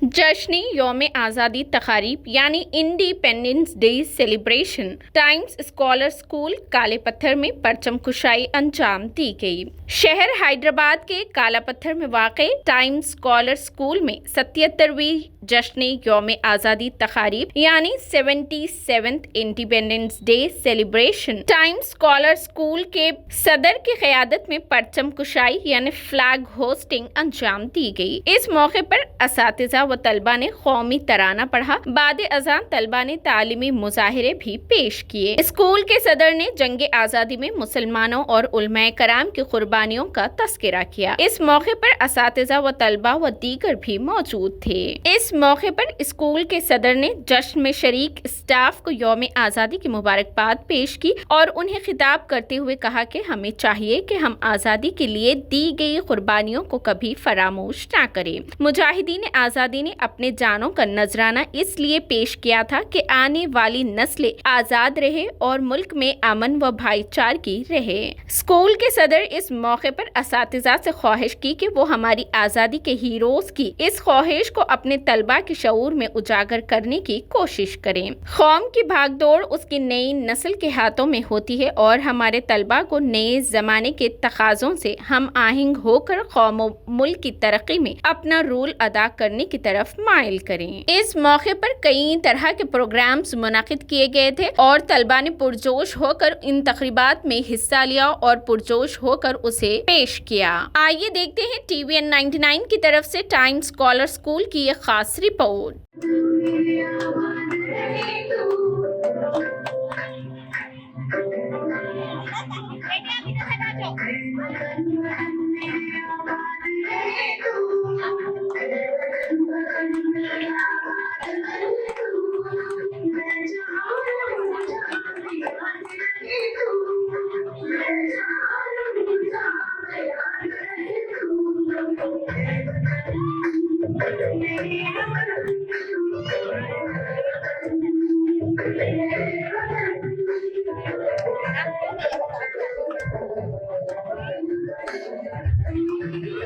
जश्न यौम आज़ादी तकारीब यानी independence day celebration times scholar school काले पत्थर में परचम कुशाई अंजाम दी गई। शहर हैदराबाद के काला पत्थर में वाक़ टाइम्स स्कॉलर स्कूल में 77वीं जश्न यौम आज़ादी तकारीब यानी 77th independence day celebration times scholar school के सदर की क़यादत में परचम कुशाई यानी फ्लैग होस्टिंग अंजाम दी गई। इस मौके पर असातिज़ा व तलबा ने कौमी तराना पढ़ा। बाद अज़ान तलबा ने तालीमी मुजाहिरे भी पेश किए। स्कूल के सदर ने जंग आज़ादी में मुसलमानों और उलमाए कराम की कुर्बानियों का तस्करा किया। इस मौके पर असातिज़ा व तलबा व दीगर भी मौजूद थे। इस मौके पर स्कूल के सदर ने जश्न में शरीक स्टाफ को यौम आज़ादी की मुबारकबाद पेश की और उन्हें खिताब करते हुए कहा कि हमें चाहिए कि हम आज़ादी के लिए दी गई कुर्बानियों को कभी फरामोश न करें। मुजाहिदीन आज़ादी ने अपने जानों का नजराना इसलिए पेश किया था कि आने वाली नस्लें आज़ाद रहे और मुल्क में अमन व भाईचारगी रहे। स्कूल के सदर इस मौके पर असातिज़ा से ख्वाहिश की कि वो हमारी आज़ादी के हीरोज की इस ख्वाहिश को अपने तलबा के शऊर में उजागर करने की कोशिश करें। कौम की भागदौड़ उसकी नई नस्ल के हाथों में होती है और हमारे तलबा को नए जमाने के तकाज़ों से हम आहंग होकर कौम व मुल्क की तरक्की में अपना रोल अदा करने की तरफ माइल करें। इस मौके पर कई तरह के प्रोग्राम्स मुनाकिद किए गए थे और तलबा ने पुरजोश होकर इन तकरीबात में हिस्सा लिया और पुरजोश होकर उसे पेश किया। आइए देखते हैं TVN 99 की तरफ से टाइम्स स्कॉलर स्कूल की ये खास रिपोर्ट।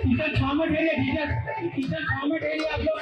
टीचर फॉर्मेट है टीचर फॉर्मेट है आप लोग